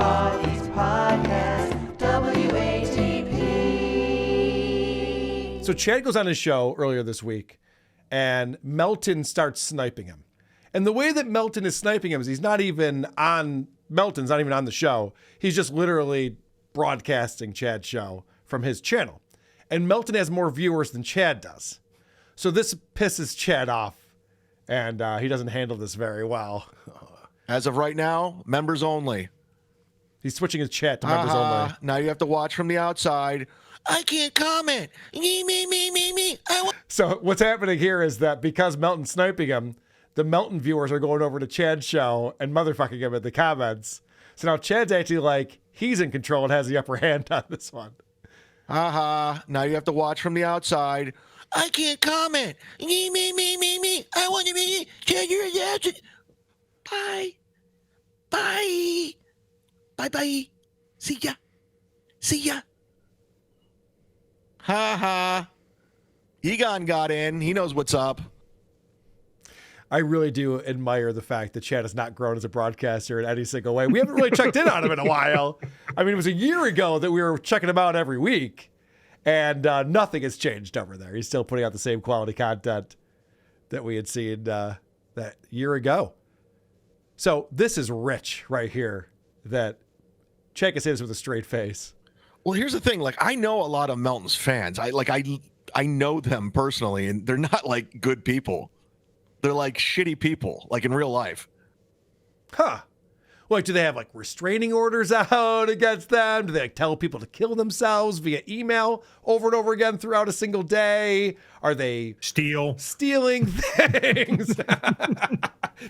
Podcast, WATP. So Chad goes on his show earlier this week, and Melton starts sniping him. And the way that Melton is sniping him is Melton's not even on the show. He's just literally broadcasting Chad's show from his channel. And Melton has more viewers than Chad does. So this pisses Chad off, and he doesn't handle this very well. As of right now, members only. He's switching his chat to members only. Now you have to watch from the outside. I can't comment. Me. So what's happening here is that because Melton's sniping him, the Melton viewers are going over to Chad's show and motherfucking him in the comments. So now Chad's actually like, he's in control and has the upper hand on this one. Now you have to watch from the outside. I can't comment. Me. I want to be. Chad, you're a yes. Bye. Bye. See ya. Egon got in. He knows what's up. I really do admire the fact that Chad has not grown as a broadcaster in any single way. We haven't really checked in on him in a while. I mean, it was a year ago that we were checking him out every week, and nothing has changed over there. He's still putting out the same quality content that we had seen that year ago. So this is rich right here that Chad can say this with a straight face. Well, here's the thing. Like, I know a lot of Melton's fans. I know them personally, and they're not like good people. They're like shitty people, like in real life. Huh. Like, do they have like restraining orders out against them? Do they like tell people to kill themselves via email over and over again throughout a single day? Are they stealing things?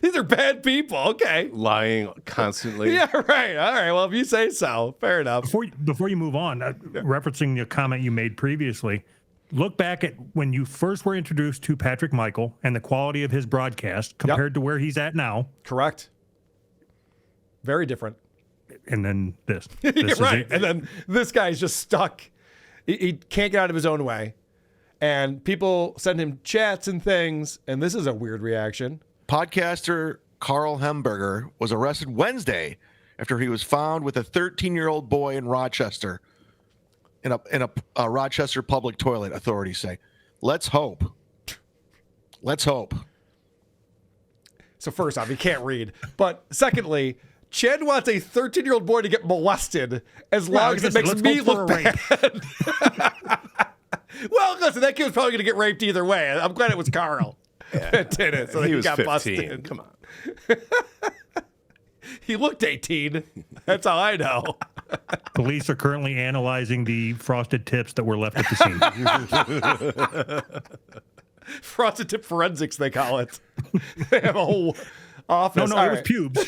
These are bad people. Okay. Lying constantly. Yeah, right. All right. Well, if you say so, fair enough. Before you move on, referencing the comment you made previously, look back at when you first were introduced to Patrick Michael and the quality of his broadcast compared to where he's at now. Correct. Very different. And then this. You're right. And then this guy's just stuck. He can't get out of his own way. And people send him chats and things. And this is a weird reaction. Podcaster Carl Hemberger was arrested Wednesday after he was found with a 13-year-old boy in Rochester. In a Rochester public toilet, authorities say. Let's hope. So first off, he can't read. But secondly, Chad wants a 13-year-old boy to get molested as long as it makes me look bad. Well, listen, that kid was probably going to get raped either way. I'm glad it was Carl that did it. So he was got 15. busted. Come on. He looked 18. That's all I know. Police are currently analyzing the frosted tips that were left at the scene. Frosted tip forensics, they call it. They have a whole office. No, it was pubes.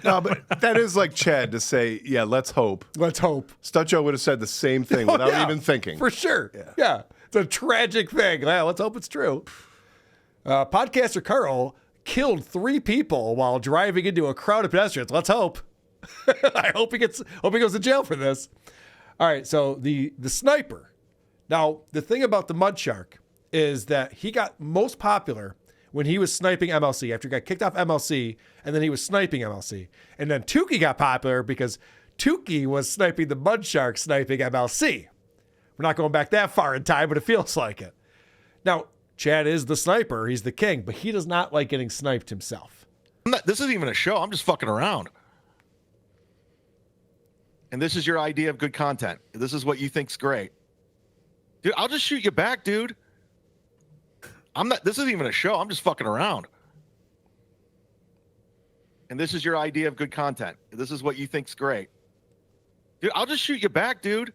No, but that is like Chad to say, yeah, let's hope. Let's hope. Stutcho would have said the same thing without even thinking. For sure. Yeah. It's a tragic thing. Well, let's hope it's true. Podcaster Carl killed 3 people while driving into a crowd of pedestrians. Let's hope. I hope he goes to jail for this. All right, so the sniper. Now, the thing about the Mud Shark is that he got most popular when he was sniping MLC after he got kicked off MLC, and then he was sniping MLC. And then Tukey got popular because Tukey was sniping the Mud Shark, sniping MLC. We're not going back that far in time, but it feels like it. Now, Chad is the sniper. He's the king, but he does not like getting sniped himself. This isn't even a show. I'm just fucking around. And this is your idea of good content. This is what you think's great. Dude, I'll just shoot you back, dude. This isn't even a show. I'm just fucking around. And this is your idea of good content. This is what you think's great. Dude, I'll just shoot you back, dude.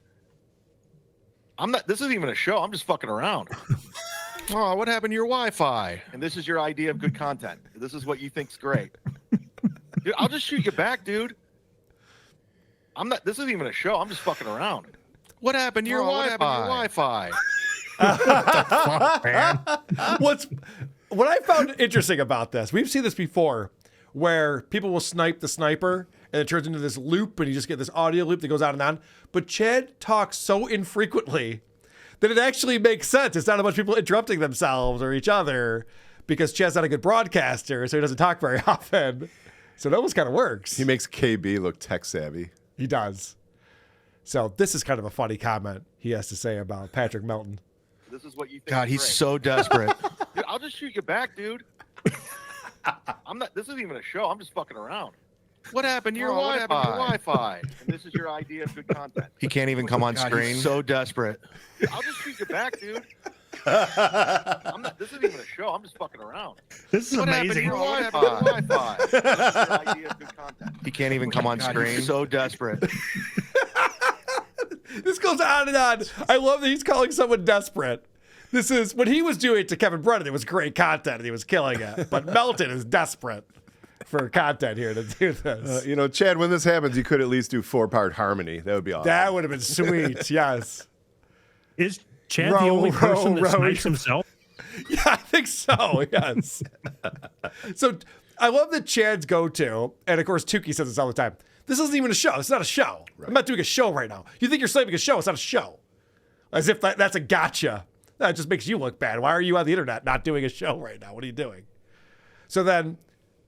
This isn't even a show. I'm just fucking around. Oh, what happened to your Wi-Fi? And this is your idea of good content. This is what you think's great. Dude, I'll just shoot you back, dude. This isn't even a show. I'm just fucking around. What happened to your Wi-Fi? Fuck, man. What I found interesting about this, we've seen this before, where people will snipe the sniper and it turns into this loop and you just get this audio loop that goes on and on. But Chad talks so infrequently that it actually makes sense. It's not a bunch of people interrupting themselves or each other because Chad's not a good broadcaster, so he doesn't talk very often. So it almost kind of works. He makes KB look tech savvy. He does. So this is kind of a funny comment he has to say about Patrick Melton. This is what you think. God, is he's great. so desperate. Dude, I'll just shoot you back, dude. I'm not. This isn't even a show. I'm just fucking around. What happened to your What happened to your Wi-Fi? Wi-Fi? And this is your idea of good content. He can't even come on God, screen. he's So desperate. Dude, I'll just shoot you back, dude. I'm not. This isn't even a show. I'm just fucking around. This is What happened to amazing. your Wi-Fi? This is your idea of good content. He can't even come on God, screen. he's So desperate. This goes on and on. I love that he's calling someone desperate. This is when he was doing it to Kevin Brennan. It was great content and he was killing it. But Melton is desperate for content here to do this. You know, Chad, when this happens, you could at least do 4-part harmony. That would be awesome. That would have been sweet. Yes. Is Chad Row, the only row, person that row. snipes himself? Yeah, I think so. Yes. So I love that Chad's go-to, and of course Tukey says this all the time. This isn't even a show. It's not a show. Right. I'm not doing a show right now. You think you're sniping a show? It's not a show. As if that's a gotcha. That just makes you look bad. Why are you on the internet not doing a show right now? What are you doing? So then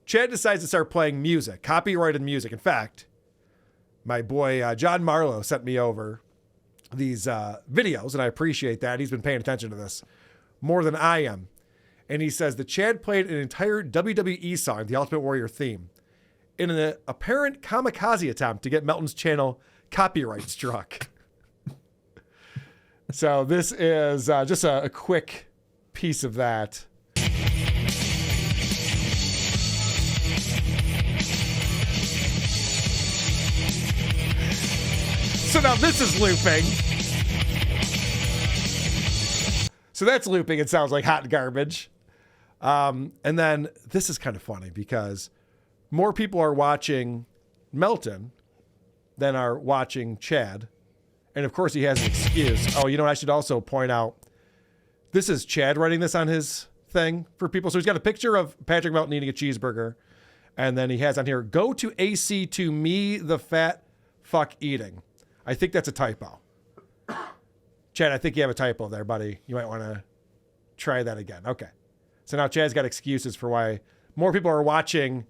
Chad decides to start playing music, copyrighted music. In fact, my boy John Marlowe sent me over these videos, and I appreciate that. He's been paying attention to this more than I am. And he says that Chad played an entire WWE song, the Ultimate Warrior theme, in an apparent kamikaze attempt to get Melton's channel copyright struck. So this is just a quick piece of that. So now this is looping. So that's looping. It sounds like hot garbage. And then this is kind of funny because more people are watching Melton than are watching Chad. And of course he has an excuse. Oh, you know what? I should also point out, this is Chad writing this on his thing for people. So he's got a picture of Patrick Melton eating a cheeseburger. And then he has on here, go to AC to me, the fat fuck eating. I think that's a typo. Chad, I think you have a typo there, buddy. You might want to try that again. Okay. So now Chad's got excuses for why more people are watching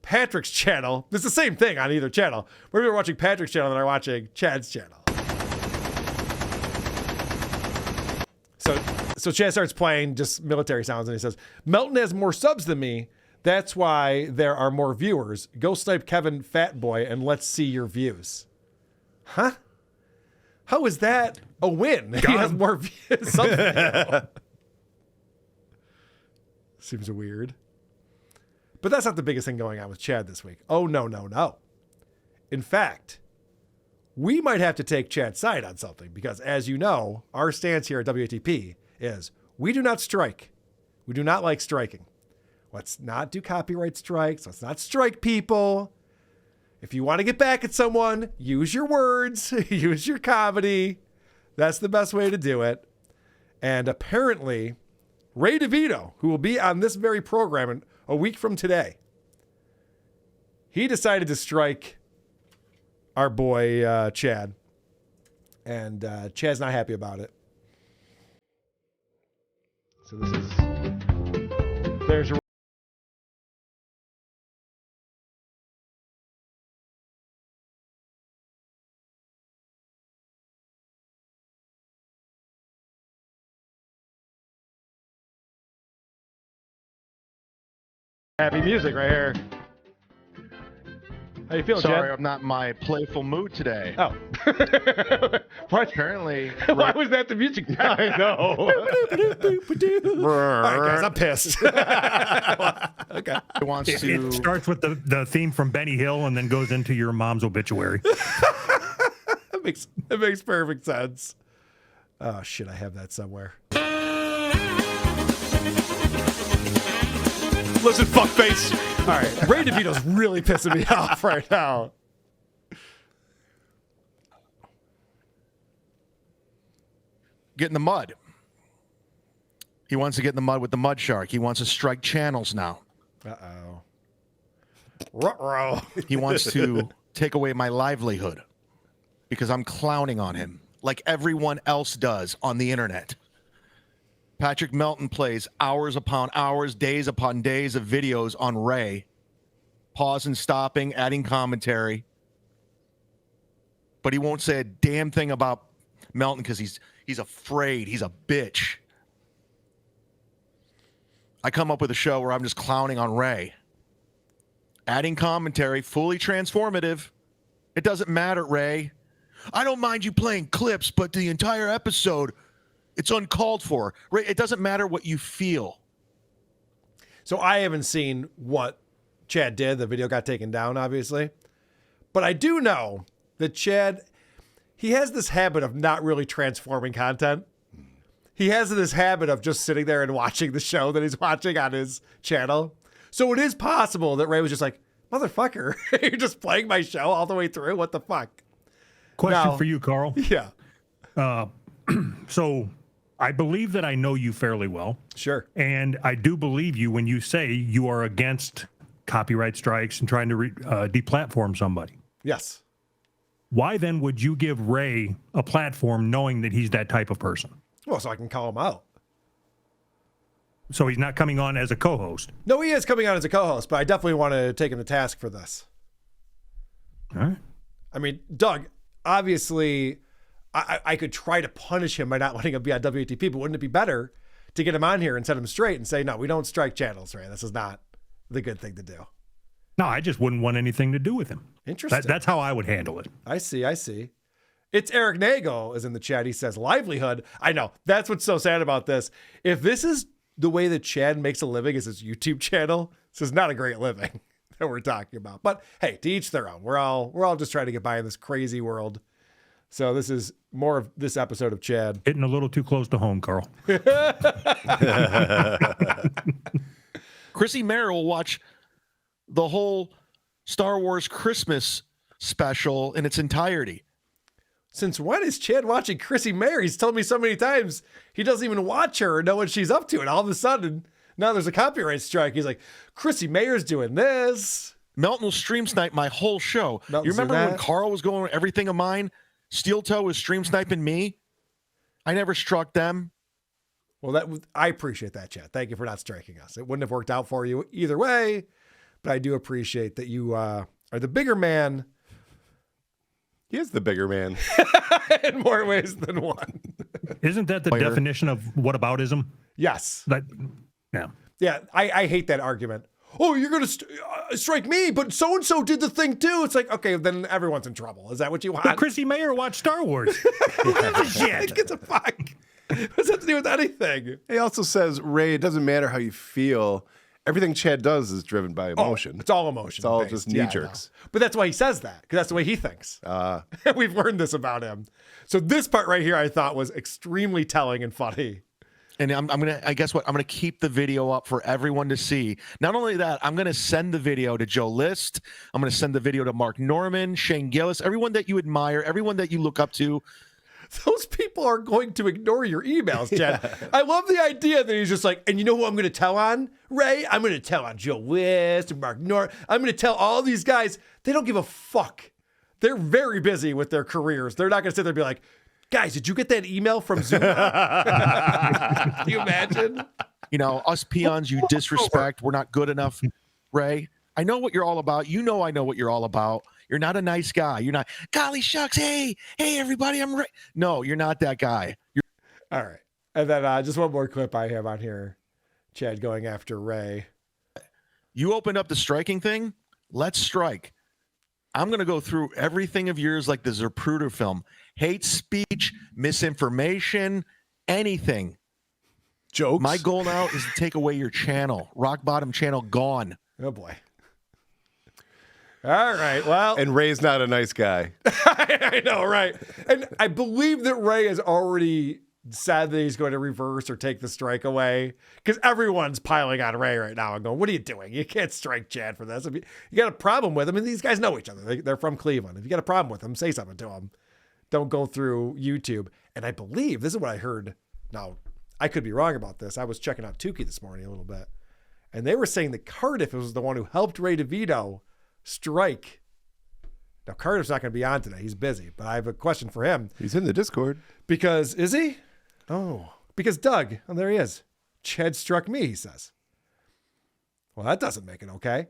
Patrick's channel. It's the same thing on either channel. More people are watching Patrick's channel than are watching Chad's channel. So Chad starts playing just military sounds and he says, Melton has more subs than me. That's why there are more viewers. Go snipe Kevin Fat Boy and let's see your views. Huh? How is that a win? He has more views. Seems weird. But that's not the biggest thing going on with Chad this week. Oh, no, no, no. In fact, we might have to take Chad's side on something because, as you know, our stance here at WATP is we do not strike. We do not like striking. Let's not do copyright strikes. Let's not strike people. If you want to get back at someone, use your words, use your comedy. That's the best way to do it. And apparently, Ray DeVito, who will be on this very program a week from today, he decided to strike our boy Chad. And Chad's not happy about it. So this is... There's your... Happy music right here. How you feeling, Sorry, Chad? I'm not in my playful mood today. Oh. What? Apparently, Why was that the music? I know. All right, guys, I'm pissed. Okay. he wants to. It starts with the theme from Benny Hill and then goes into your mom's obituary. That makes perfect sense. Oh, shit, I have that somewhere. Listen, fuckface. All right, Ray DeVito's really pissing me off right now. Get in the mud. He wants to get in the mud with the mud shark. He wants to strike channels now. Uh-oh. Ruh-roh. He wants to take away my livelihood because I'm clowning on him like everyone else does on the internet. Patrick Melton plays hours upon hours, days upon days of videos on Ray pause and stopping, adding commentary. But he won't say a damn thing about Melton because he's afraid. He's a bitch. I come up with a show where I'm just clowning on Ray. Adding commentary, fully transformative. It doesn't matter, Ray. I don't mind you playing clips, but the entire episode, it's uncalled for. Ray, it doesn't matter what you feel. So I haven't seen what Chad did. The video got taken down, obviously. But I do know that Chad, he has this habit of not really transforming content. He has this habit of just sitting there and watching the show that he's watching on his channel. So it is possible that Ray was just like, motherfucker, you're just playing my show all the way through? What the fuck? Question for you, Carl. Yeah. So I believe that I know you fairly well. Sure. And I do believe you when you say you are against copyright strikes and trying to deplatform somebody. Yes. Why then would you give Ray a platform knowing that he's that type of person? Well, so I can call him out. So he's not coming on as a co-host. No, he is coming on as a co-host, but I definitely want to take him to task for this. All right. I mean, Doug, obviously, I could try to punish him by not letting him be on WATP, but wouldn't it be better to get him on here and set him straight and say, no, we don't strike channels, right? This is not the good thing to do. No, I just wouldn't want anything to do with him. Interesting. That's how I would handle it. I see. It's Eric Nagel is in the chat. He says, livelihood. I know. That's what's so sad about this. If this is the way that Chad makes a living is his YouTube channel, this is not a great living that we're talking about. But hey, to each their own. We're all just trying to get by in this crazy world. So this is more of this episode of Chad. Hitting a little too close to home, Carl. Chrissy Mayer will watch the whole Star Wars Christmas special in its entirety. Since when is Chad watching Chrissy Mayer? He's told me so many times he doesn't even watch her or know what she's up to. And all of a sudden, now there's a copyright strike. He's like, Chrissy Mayer's doing this. Melton will stream snipe my whole show. Melton's you remember doing when that? Carl was going everything of mine? Steel Toe was stream sniping me. I never struck them. Well, I appreciate that, Chad. Thank you for not striking us. It wouldn't have worked out for you either way, but I do appreciate that you are the bigger man. He is the bigger man. In more ways than one. Isn't that the definition of whataboutism? Yes. Yeah. Yeah, I hate that argument. Oh, you're going to strike me, but so-and-so did the thing too. It's like, okay, then everyone's in trouble. Is that what you want? But Chrissy Mayer watched Star Wars. Who gives a shit? It's a fuck. What does that have to do with anything? He also says, Ray, it doesn't matter how you feel. Everything Chad does is driven by emotion. It's all emotion. It's all based. just Yeah, knee-jerks. But that's why he says that, because that's the way he thinks. We've learned this about him. So this part right here I thought was extremely telling and funny. And I guess what? I'm gonna keep the video up for everyone to see. Not only that, I'm gonna send the video to Joe List. I'm gonna send the video to Mark Norman, Shane Gillis, everyone that you admire, everyone that you look up to. Those people are going to ignore your emails, Chad. Yeah. I love the idea that he's just like, and you know who I'm going to tell on, Ray? I'm going to tell on Joe List and Mark Norman. I'm going to tell all these guys. They don't give a fuck. They're very busy with their careers. They're not going to sit there and be like, guys, did you get that email from Zumock? Can you imagine? You know, us peons you disrespect. We're not good enough, Ray. I know what you're all about. You know I know what you're all about. You're not a nice guy. You're not, golly shucks, hey, everybody, I'm right. No, you're not that guy. All right. And then just one more clip I have on here. Chad going after Ray. You opened up the striking thing. Let's strike. I'm going to go through everything of yours like the Zapruder film. Hate speech, misinformation, anything. Jokes. My goal now is to take away your channel. Rock bottom channel gone. Oh, boy. All right, well. And Ray's not a nice guy. I know, right? And I believe that Ray has already said that he's going to reverse or take the strike away because everyone's piling on Ray right now and going, what are you doing? You can't strike Chad for this. If you got a problem with him, and these guys know each other. They're from Cleveland. If you got a problem with them, say something to them. Don't go through YouTube. And I believe, this is what I heard. Now, I could be wrong about this. I was checking out Tukey this morning a little bit. And they were saying that Cardiff was the one who helped Ray DeVito strike. Now, Cardiff's not going to be on today. He's busy, but I have a question for him. He's in the Discord. Because, is he? Oh, because Doug, oh, there he is. Chad struck me, he says. Well, that doesn't make it okay.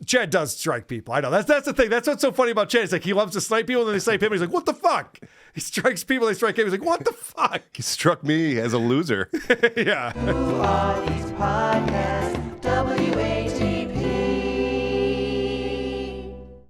Chad does strike people. I know. That's the thing. That's what's so funny about Chad. It's like he loves to snipe people, and then they snipe him. And he's like, what the fuck? He strikes people, they strike him. He's like, what the fuck? He struck me as a loser. Yeah. Who are these podcasts?